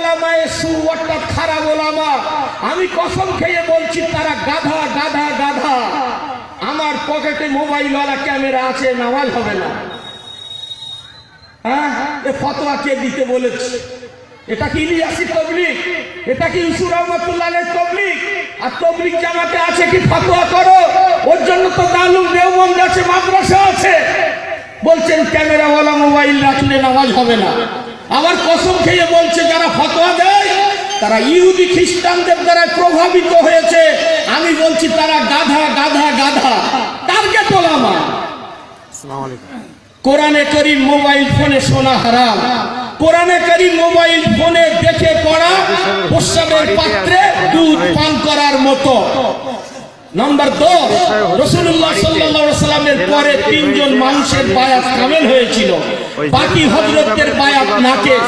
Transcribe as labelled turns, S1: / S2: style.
S1: ওলামায়ে সু অর্থাৎ খারাপ ওলামা, আমি কসম খেয়ে বলছি তারা গাধা গাধা গাধা। আমার পকেটে মোবাইলওয়ালা ক্যামেরা আছে, নামাজ হবে না। হ্যাঁ, এ ফতোয়া কে দিতে বলেছে? এটা কি ইলিয়াসি তবলিগ? এটা কি ইউসুফ রহমাতুল্লাহের তবলিগ? আর তবলিগ জামাতে আছে কি ফতোয়া করো? ওর জন্য তো দারুল দেওবন্দ আছে, মাদ্রাসা আছে। বলছেন ক্যামেরাওয়ালা মোবাইল রাখলে নামাজ হবে না। আবার কসম খেয়ে বলছে যারা ফতোয়া দেয় তারা ইহুদি খ্রিস্টানদের দ্বারা প্রভাবিত হয়েছে। আমি বলছি তারা গাধা গাধা গাধা। টার্গেট ওলামা।
S2: আসসালামু আলাইকুম।
S1: কোরআনে কারীম মোবাইল ফোনে শোনা হারাম। কোরআনে কারীম মোবাইল ফোনে দেখে পড়া প্রস্রাবের পাত্রে দুধ পান করার মতো। নাম্বার 2, রাসূলুল্লাহ সাল্লাল্লাহু আলাইহি ওয়াসাল্লামের পরে 3 জন মানুষের বায়াত কামেল হয়েছিল, বাকি হযরতদের বায়াত নাকেস।